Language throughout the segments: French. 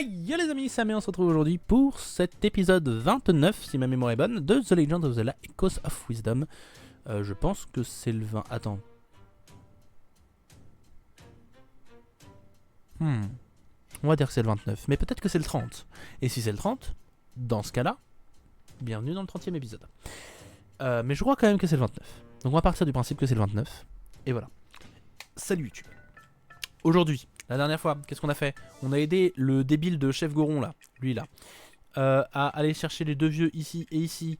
Yo les amis, Sam et on se retrouve aujourd'hui pour cet épisode 29, si ma mémoire est bonne, de The Legend of Zelda Echoes of Wisdom. Je pense que c'est le 20... Attends. On va dire que c'est le 29, mais peut-être que c'est le 30. Et si c'est le 30, dans ce cas-là, bienvenue dans le 30e épisode. Mais je crois quand même que c'est le 29. Donc on va partir du principe que c'est le 29. Et voilà. Salut YouTube. Aujourd'hui, la dernière fois, qu'est-ce qu'on a fait? On a aidé le débile de Chef Goron là, lui là, à aller chercher les deux vieux ici et ici.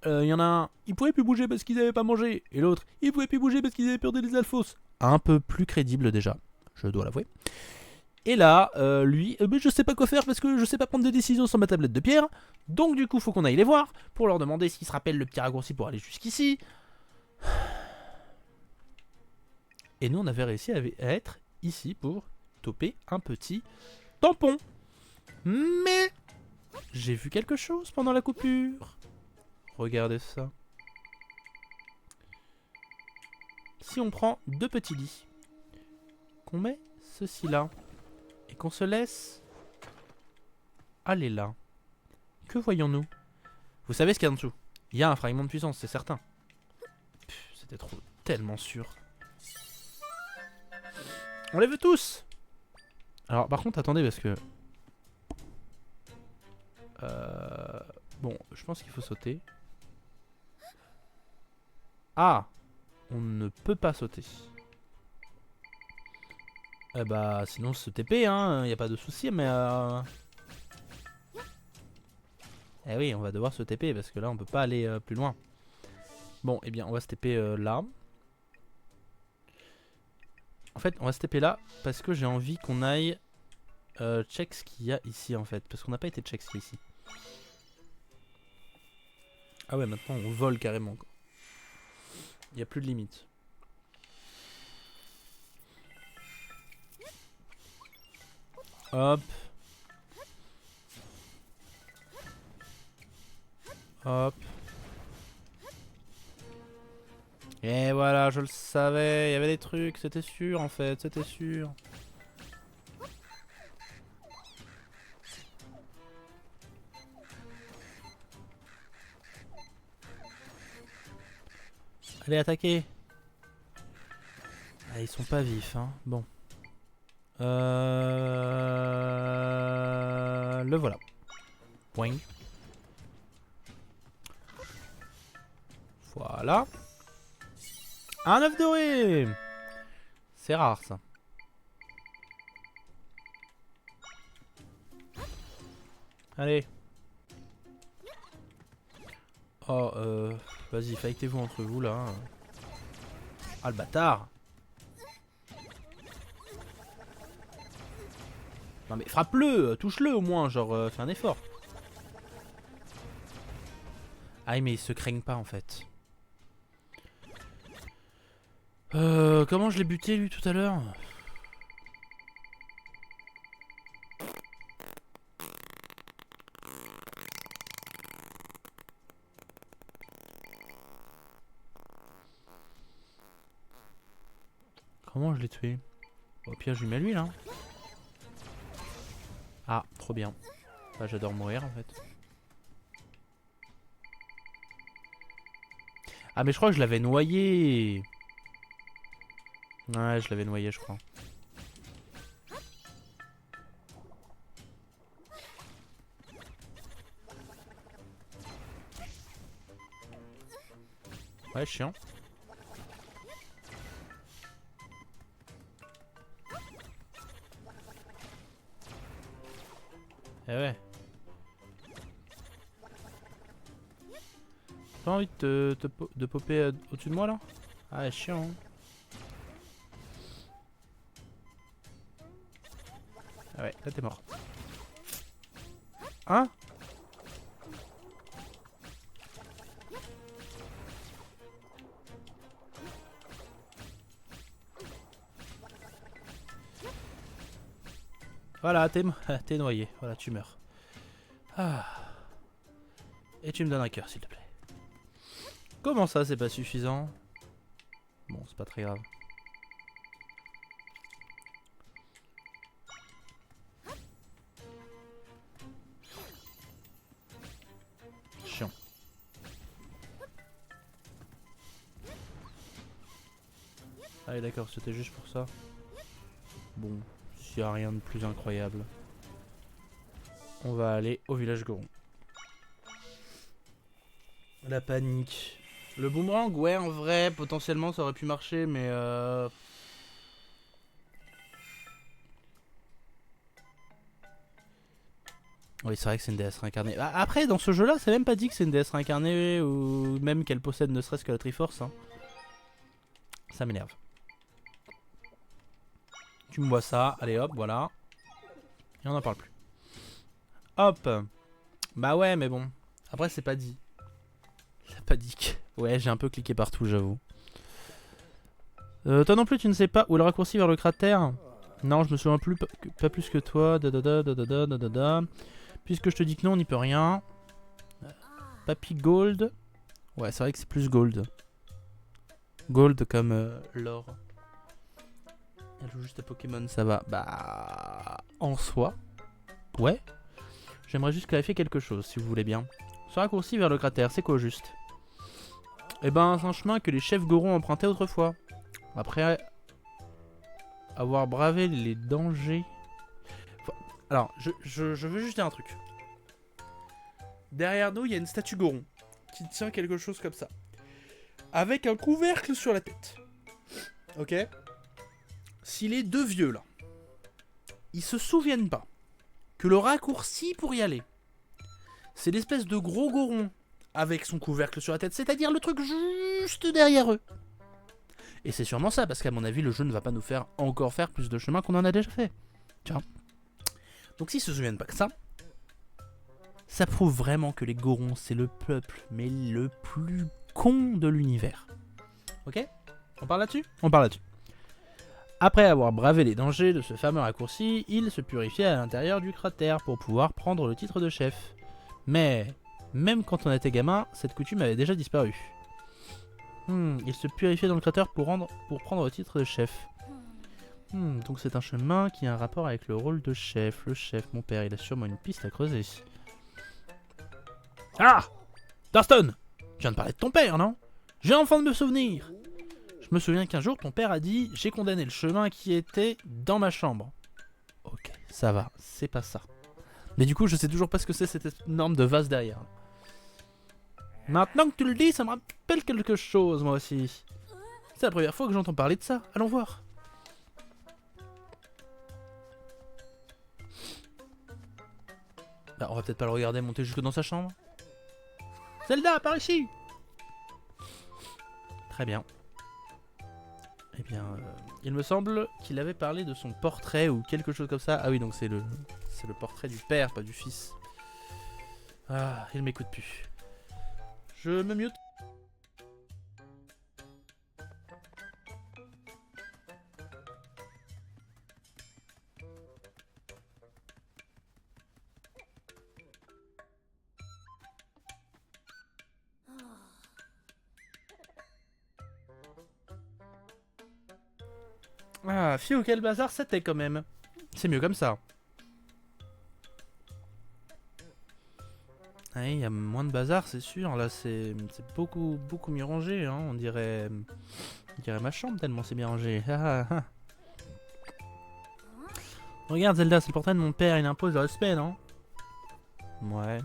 Il y en a un, il pouvait plus bouger parce qu'ils n'avaient pas mangé. Et l'autre, il pouvait plus bouger parce qu'ils avaient perdu les alphos. Un peu plus crédible déjà, je dois l'avouer. Et là, lui, je sais pas quoi faire parce que je sais pas prendre de décision sur ma tablette de pierre. Donc du coup, faut qu'on aille les voir pour leur demander s'ils se rappellent le petit raccourci pour aller jusqu'ici. Et nous, on avait réussi à être ici pour toper un petit tampon. Mais j'ai vu quelque chose pendant la coupure. Regardez ça. Si on prend deux petits lits, qu'on met ceci là, et qu'on se laisse aller là, que voyons-nous? Vous savez ce qu'il y a en dessous? Il y a un fragment de puissance, c'est certain. C'était trop, tellement sûr. On les veut tous! Alors par contre, attendez parce que... Bon, je pense qu'il faut sauter. Ah! On ne peut pas sauter. Bah sinon se TP hein, y a pas de souci mais Eh oui, on va devoir se TP parce que là on peut pas aller plus loin. Bon, eh bien on va se TP là. En fait, on va se TP là parce que j'ai envie qu'on aille check ce qu'il y a ici en fait. Parce qu'on n'a pas été check ce qu'il y a ici. Ah ouais, maintenant on vole carrément quoi. Il y a plus de limite. Hop. Hop. Et voilà, je le savais, il y avait des trucs, c'était sûr en fait, c'était sûr. Allez, attaquez. Ah, ils sont pas vifs, hein. Bon. Le voilà. Point. Voilà. Un œuf doré. C'est rare ça. Allez. Oh, vas-y, fightez-vous entre vous là. Ah, le bâtard. Non mais frappe-le, touche-le au moins, genre fais un effort. Ah mais ils se craignent pas en fait. Comment je l'ai buté lui tout à l'heure? Comment je l'ai tué? Au pire je lui mets lui là. Ah, trop bien. Bah, j'adore mourir en fait. Ah mais je crois que je l'avais noyé. Ouais, je l'avais noyé je crois. Ouais, chiant. Eh ouais. T'as envie de popper au-dessus de moi là? Ah, chiant. Hein. Ah ouais, là t'es mort. Hein? Voilà, t'es noyé. Voilà, tu meurs. Ah. Et tu me donnes un cœur, s'il te plaît. Comment ça, c'est pas suffisant? Bon, c'est pas très grave. Ah oui d'accord, c'était juste pour ça. Bon, s'il n'y a rien de plus incroyable. On va aller au village Goron. La panique. Le boomerang, ouais, en vrai, potentiellement ça aurait pu marcher, mais oui, c'est vrai que c'est une déesse réincarnée. Après, dans ce jeu-là, c'est même pas dit que c'est une déesse réincarnée ou même qu'elle possède ne serait-ce que la Triforce. Hein. Ça m'énerve. Tu me vois ça, allez hop, voilà. Et on n'en parle plus. Hop. Bah ouais, mais bon. Après, c'est pas dit. C'est pas dit que... Ouais, j'ai un peu cliqué partout, j'avoue. Toi non plus, tu ne sais pas où est le raccourci vers le cratère? Non, je me souviens plus, pas plus que toi. Puisque je te dis que non, on n'y peut rien. Papy Gold. Ouais, c'est vrai que c'est plus Gold. Gold comme l'or. Elle joue juste à Pokémon, ça va. Bah... En soi. Ouais. J'aimerais juste clarifier quelque chose, si vous voulez bien. Ce raccourci vers le cratère, c'est quoi au juste? Eh ben, c'est un chemin que les chefs Goron empruntaient autrefois. Après avoir bravé les dangers... Alors, je veux juste dire un truc. Derrière nous, il y a une statue Goron qui tient quelque chose comme ça. Avec un couvercle sur la tête. Ok? Si les deux vieux, là, ils se souviennent pas que le raccourci pour y aller, c'est l'espèce de gros Goron avec son couvercle sur la tête, c'est-à-dire le truc juste derrière eux. Et c'est sûrement ça, parce qu'à mon avis, le jeu ne va pas nous faire encore faire plus de chemin qu'on en a déjà fait. Tiens. Donc s'ils se souviennent pas que ça prouve vraiment que les Gorons, c'est le peuple, mais le plus con de l'univers. Ok? On parle là-dessus? On parle là-dessus. Après avoir bravé les dangers de ce fameux raccourci, il se purifiait à l'intérieur du cratère pour pouvoir prendre le titre de chef. Mais, même quand on était gamin, cette coutume avait déjà disparu. Il se purifiait dans le cratère pour prendre le titre de chef. Donc c'est un chemin qui a un rapport avec le rôle de chef. Le chef, mon père, il a sûrement une piste à creuser. Ah! Durston! Tu viens de parler de ton père, non? J'ai enfin de me souvenir! Je me souviens qu'un jour, ton père a dit « J'ai condamné le chemin qui était dans ma chambre. » Ok, ça va, c'est pas ça. Mais du coup, je sais toujours pas ce que c'est cette norme de vase derrière. Maintenant que tu le dis, ça me rappelle quelque chose, moi aussi. C'est la première fois que j'entends parler de ça. Allons voir. Bah, on va peut-être pas le regarder monter jusque dans sa chambre. Zelda, par ici! Très bien. Eh bien, il me semble qu'il avait parlé de son portrait ou quelque chose comme ça. Ah oui, donc c'est le portrait du père, pas du fils. Ah, il m'écoute plus. Je me mute. Ah, fiou, quel bazar c'était quand même. C'est mieux comme ça. Ah, il y a moins de bazar, c'est sûr. Là, c'est beaucoup mieux rangé. Hein. On dirait ma chambre tellement c'est bien rangé. Regarde, Zelda, c'est le portrait de mon père. Il impose le respect, non? Ouais.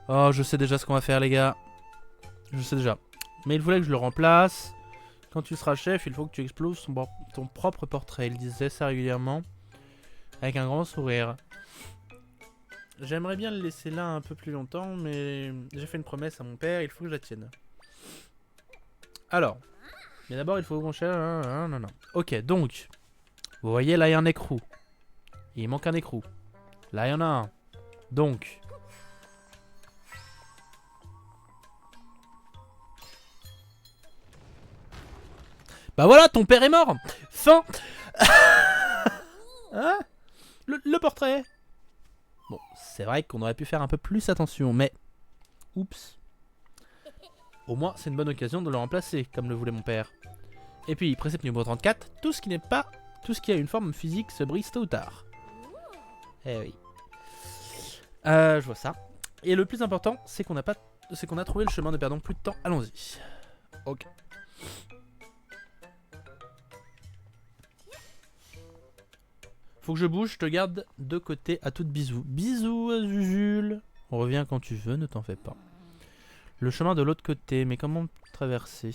Oh, je sais déjà ce qu'on va faire, les gars. Je sais déjà. Mais il voulait que je le remplace. Quand tu seras chef, il faut que tu exploses ton propre portrait. Il disait ça régulièrement. Avec un grand sourire. J'aimerais bien le laisser là un peu plus longtemps, mais j'ai fait une promesse à mon père, il faut que je la tienne. Alors. Mais d'abord, il faut qu'on cherche... Non. Ok, donc. Vous voyez, là, il y a un écrou. Il manque un écrou. Là, il y en a un. Donc. Bah voilà, ton père est mort. Fin. Hein? Le portrait. Bon, c'est vrai qu'on aurait pu faire un peu plus attention, mais... Oups. Au moins, c'est une bonne occasion de le remplacer, comme le voulait mon père. Et puis, précepte numéro 34, tout ce qui a une forme physique se brise tôt ou tard. Eh oui. Je vois ça. Et le plus important, c'est qu'on a trouvé le chemin, ne perdons plus de temps. Allons-y. Ok. Faut que je bouge, je te garde de côté à toutes bisous. Bisous Azuzul. On revient quand tu veux, ne t'en fais pas. Le chemin de l'autre côté, mais comment traverser?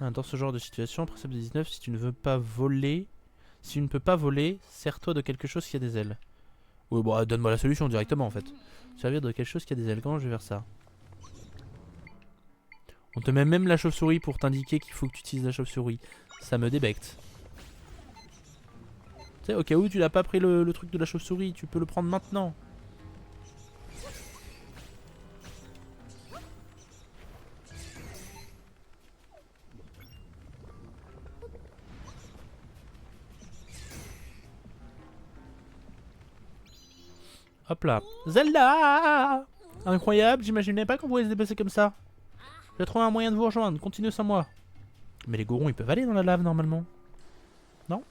Dans ce genre de situation, principe de 19, si tu ne veux pas voler... Si tu ne peux pas voler, sers-toi de quelque chose qui a des ailes. Oui, bon, donne-moi la solution directement en fait. Servir de quelque chose qui a des ailes. Comment je vais faire ça? On te met même la chauve-souris pour t'indiquer qu'il faut que tu utilises la chauve-souris. Ça me débecte. Tu sais, au cas où tu n'as pas pris le truc de la chauve-souris, tu peux le prendre maintenant. Hop là. Zelda! Incroyable, j'imaginais pas qu'on pouvait se déplacer comme ça. J'ai trouvé un moyen de vous rejoindre, continuez sans moi. Mais les gourons ils peuvent aller dans la lave normalement. Non?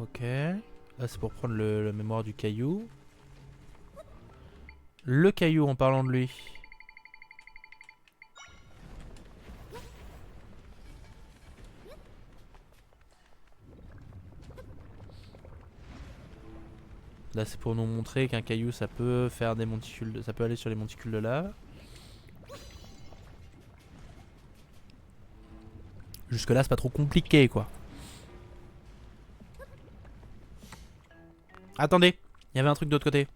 Ok. Là c'est pour prendre la mémoire du caillou. Le caillou en parlant de lui. Là c'est pour nous montrer qu'un caillou ça peut faire des monticules, ça peut aller sur les monticules de lave. Jusque là c'est pas trop compliqué quoi. Attendez, il y avait un truc de l'autre côté.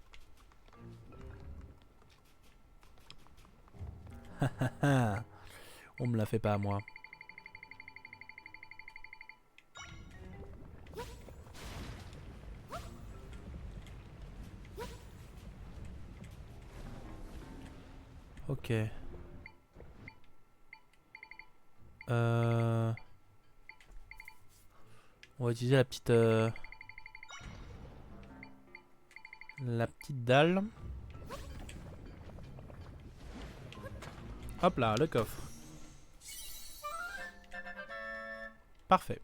On me la fait pas à moi. Ok. On va utiliser la petite dalle. Hop là, le coffre. Parfait.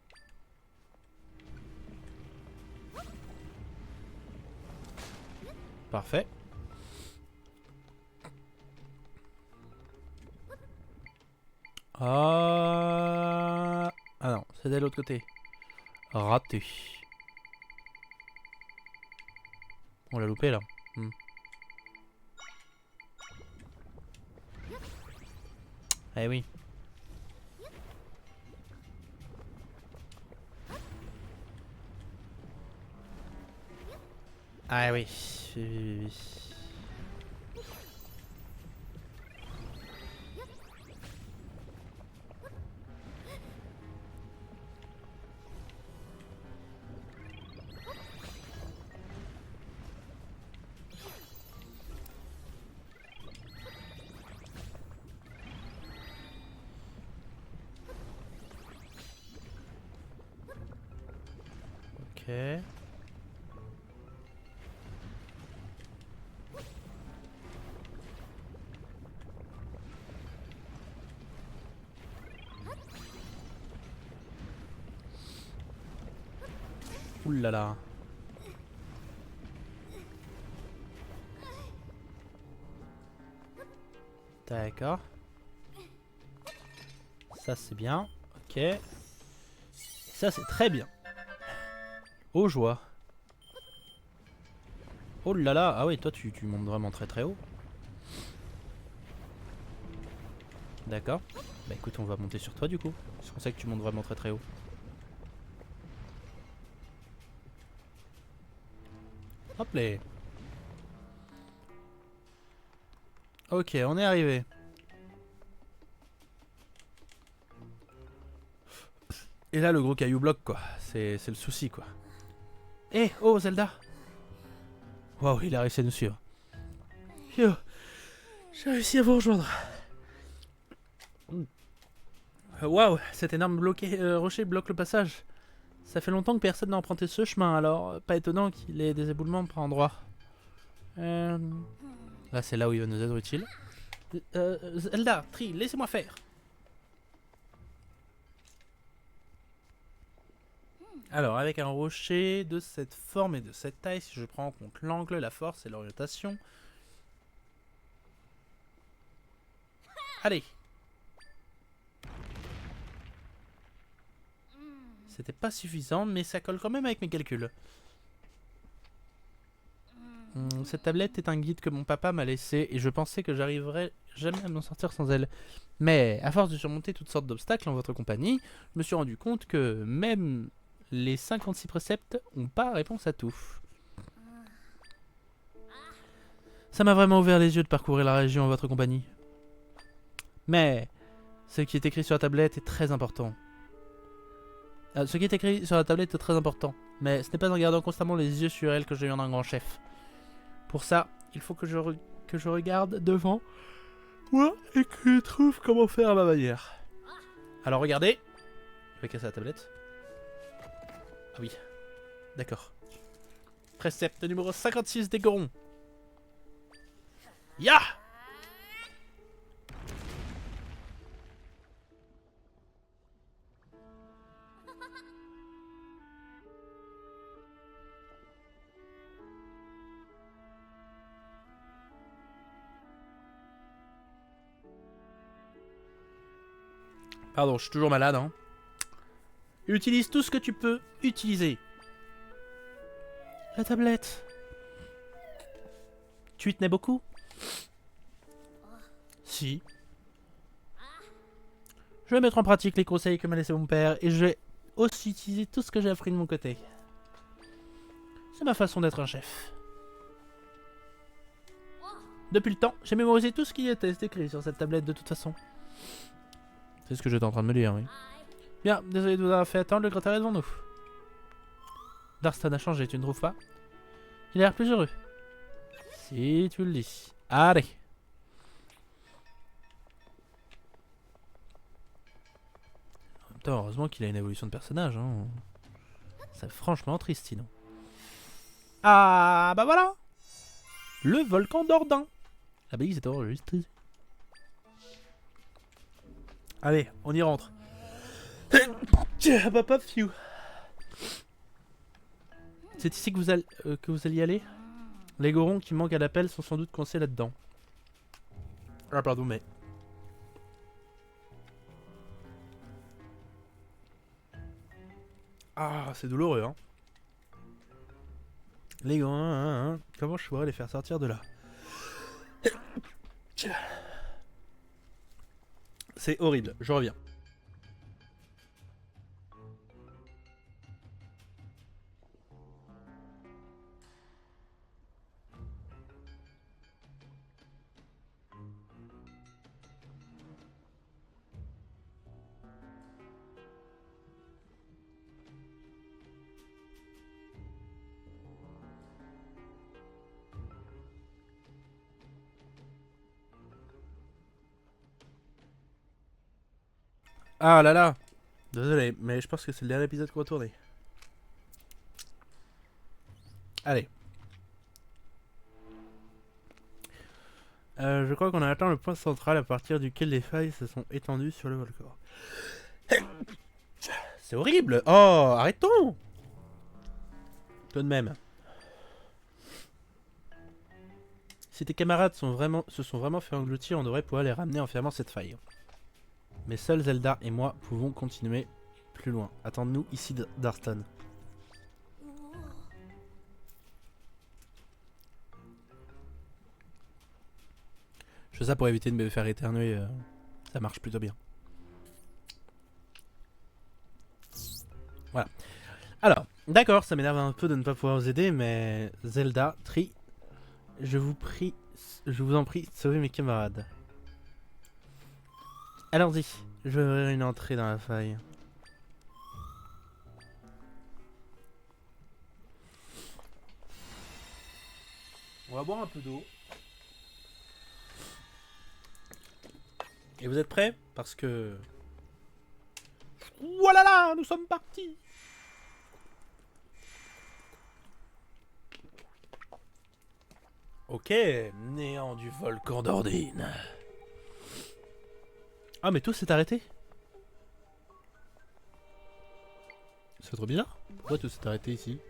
Parfait. Ah non, c'est de l'autre côté. Raté. On l'a loupé là. Eh oui. Ah oui. Oui. Ok. Ouh là là. D'accord. Ça c'est bien. Ok. Et ça c'est très bien. Oh joie. Oh là là. Ah oui, toi tu montes vraiment très très haut. D'accord. Bah écoute, on va monter sur toi du coup. Je pensais que tu montes vraiment très très haut. Hop là. Ok, on est arrivé. Et là le gros caillou bloque quoi. C'est le souci quoi. Eh, oh Zelda. Waouh, il a réussi à nous suivre. Yo, j'ai réussi à vous rejoindre. Waouh, cet énorme rocher bloque le passage. Ça fait longtemps que personne n'a emprunté ce chemin, alors pas étonnant qu'il ait des éboulements par endroits. Là, c'est là où il va nous être utile. Zelda, Tri, laissez-moi faire. Alors, avec un rocher de cette forme et de cette taille, si je prends en compte l'angle, la force et l'orientation. Allez! C'était pas suffisant, mais ça colle quand même avec mes calculs. Cette tablette est un guide que mon papa m'a laissé et je pensais que j'arriverais jamais à m'en sortir sans elle. Mais à force de surmonter toutes sortes d'obstacles en votre compagnie, je me suis rendu compte que même les 56 préceptes n'ont pas réponse à tout. Ça m'a vraiment ouvert les yeux de parcourir la région en votre compagnie. Mais ce qui est écrit sur la tablette est très important. Ce qui est écrit sur la tablette est très important, mais ce n'est pas en gardant constamment les yeux sur elle que je deviendrai un grand chef. Pour ça, il faut que je regarde devant moi et que je trouve comment faire à ma manière. Alors regardez. Je vais casser la tablette. Ah oui. D'accord. Précepte numéro 56 des Gorons. Ya! Pardon, je suis toujours malade, hein. Utilise tout ce que tu peux utiliser. La tablette. Tu y tenais beaucoup? Si. Je vais mettre en pratique les conseils que m'a laissé mon père et je vais aussi utiliser tout ce que j'ai appris de mon côté. C'est ma façon d'être un chef. Depuis le temps, j'ai mémorisé tout ce qui était écrit sur cette tablette de toute façon. C'est ce que j'étais en train de me dire, oui. Bien, désolé de vous avoir fait attendre, le Gratal est devant nous. Darstan a changé, tu ne trouves pas? Il a l'air plus heureux. Si tu le dis. Allez. En même temps, heureusement qu'il a une évolution de personnage. Hein. C'est franchement triste, sinon. Ah, bah voilà. Le volcan d'Ordin. La bêtise est enregistrée. Allez, on y rentre. C'est ici que vous alliez aller? Les Gorons qui manquent à l'appel sont sans doute coincés là-dedans. Ah pardon, mais... Ah, c'est douloureux, hein. Les Gorons, hein. Comment je pourrais les faire sortir de là? C'est horrible, je reviens. Ah là là. Désolé, mais je pense que c'est le dernier épisode qu'on va tourner. Allez. Je crois qu'on a atteint le point central à partir duquel les failles se sont étendues sur le volcan. C'est horrible. Oh, arrêtons. Tout de même. Si tes camarades se sont vraiment fait engloutir, on devrait pouvoir les ramener en fermant cette faille. Mais seuls Zelda et moi pouvons continuer plus loin. Attends-nous ici, Darstan. Je fais ça pour éviter de me faire éternuer. Ça marche plutôt bien. Voilà. Alors, d'accord, ça m'énerve un peu de ne pas pouvoir vous aider, mais Zelda, Tri, je vous en prie, sauvez mes camarades. Allons-y, je vais ouvrir une entrée dans la faille. On va boire un peu d'eau. Et vous êtes prêts? Parce que... Voilà là, nous sommes partis. Ok, néant du volcan d'Ordine. Ah mais tout s'est arrêté? C'est trop bizarre. Pourquoi tout s'est arrêté ici?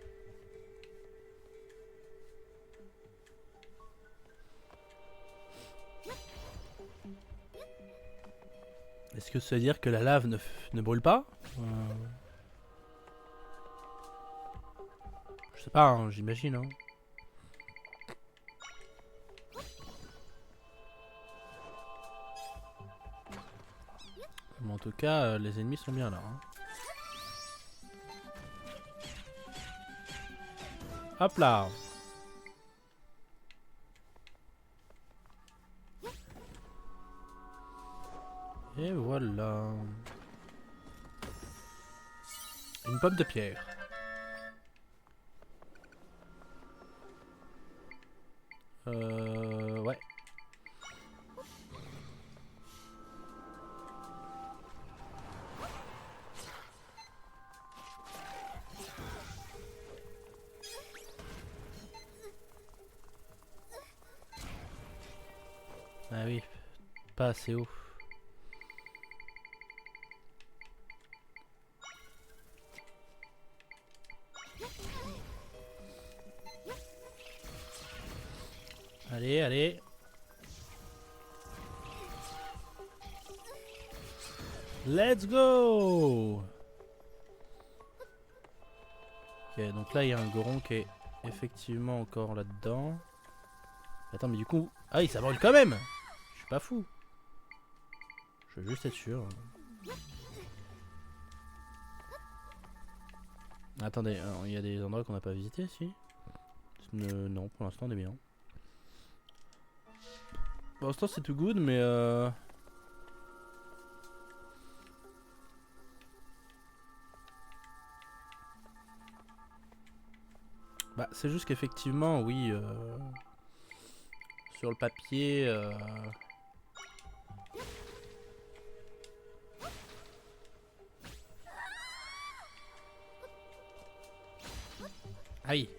Est-ce que ça veut dire que la lave ne brûle pas? Je sais pas, hein, j'imagine. Hein. Mais en tout cas, les ennemis sont bien là. Hein. Hop là! Et voilà. Une pomme de pierre. Ouais. Ah oui, pas assez haut. Allez, allez. Let's go! Ok, donc là il y a un Goron qui est effectivement encore là-dedans. Attends, mais du coup... Ah oui, ça brûle quand même! Je suis pas fou. Je veux juste être sûr. Attendez, il y a des endroits qu'on n'a pas visités ici? Non, pour l'instant on est bien. Pour l'instant c'est tout good, mais bah, c'est juste qu'effectivement, oui, sur le papier... Aïe!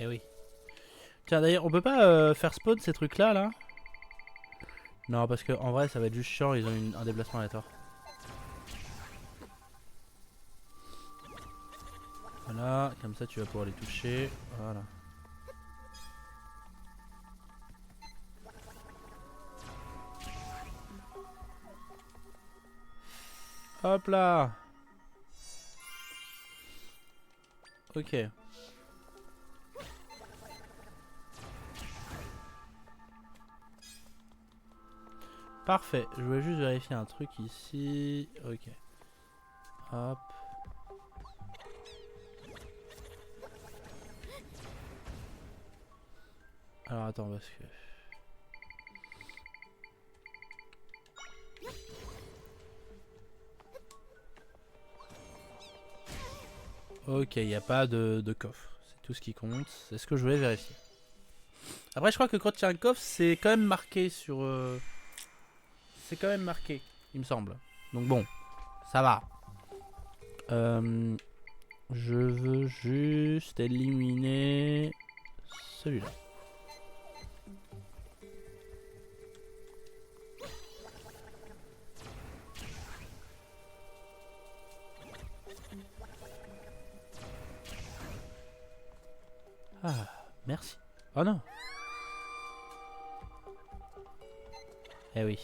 Eh oui. Tiens, d'ailleurs, on peut pas faire spawn ces trucs là? Non, parce que en vrai, ça va être juste chiant, ils ont un déplacement aléatoire. Voilà, comme ça tu vas pouvoir les toucher. Voilà. Hop là! Ok. Parfait, je voulais juste vérifier un truc ici. Ok. Hop. Alors attends, parce que... Ok, il n'y a pas de coffre. C'est tout ce qui compte. C'est ce que je voulais vérifier. Après, je crois que quand il y a un coffre, c'est quand même marqué sur... C'est quand même marqué, il me semble. Donc bon, ça va. Je veux juste éliminer celui-là. Ah, merci. Oh non. Eh oui.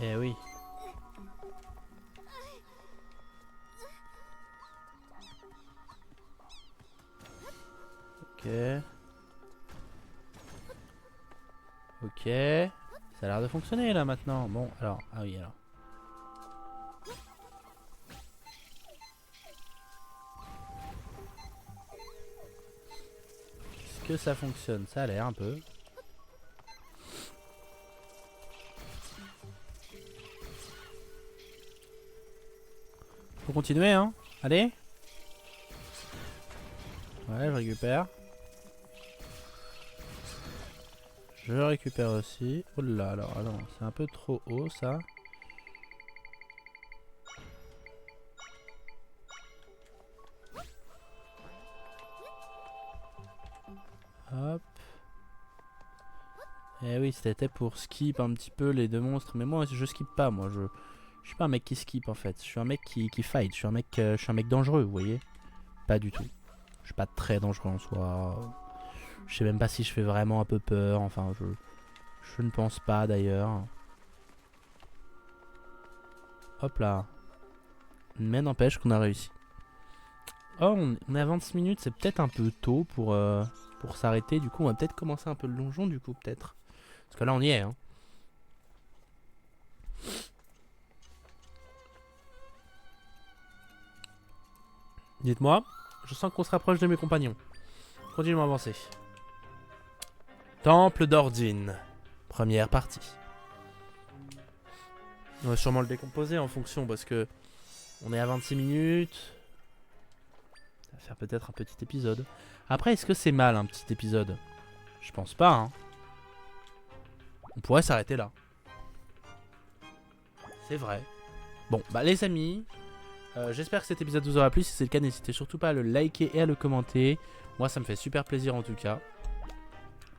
Eh oui. Ok. Ok. Ça a l'air de fonctionner là maintenant. Bon, alors. Ah oui, alors. Est-ce que ça fonctionne? Ça a l'air un peu. Faut continuer, hein. Allez. Ouais, je récupère. Je récupère aussi. Oh là, alors, c'est un peu trop haut, ça. Hop. Eh oui, c'était pour skip un petit peu les deux monstres. Mais moi, je skip pas, moi. Je suis pas un mec qui skip, en fait. Je suis un mec qui fight. Je suis un mec dangereux, vous voyez. Pas du tout. Je suis pas très dangereux en soi. Je sais même pas si je fais vraiment un peu peur. Enfin, je ne pense pas, d'ailleurs. Hop là. Mais n'empêche qu'on a réussi. Oh, on est à 26 minutes. C'est peut-être un peu tôt pour s'arrêter. Du coup, on va peut-être commencer un peu le donjon, du coup, peut-être. Parce que là, on y est, hein. Dites-moi, je sens qu'on se rapproche de mes compagnons. Continuons à avancer. Temple d'Ordine. Première partie. On va sûrement le décomposer en fonction parce que on est à 26 minutes. Ça va faire peut-être un petit épisode. Après, est-ce que c'est mal un petit épisode? Je pense pas, hein. On pourrait s'arrêter là. C'est vrai. Bon, bah les amis, j'espère que cet épisode vous aura plu. Si c'est le cas, n'hésitez surtout pas à le liker et à le commenter. Moi, ça me fait super plaisir en tout cas.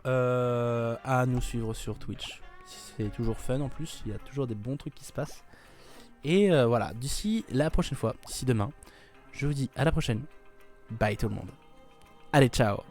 À nous suivre sur Twitch. C'est toujours fun en plus. Il y a toujours des bons trucs qui se passent. Et voilà, d'ici la prochaine fois, d'ici demain, je vous dis à la prochaine. Bye tout le monde. Allez, ciao.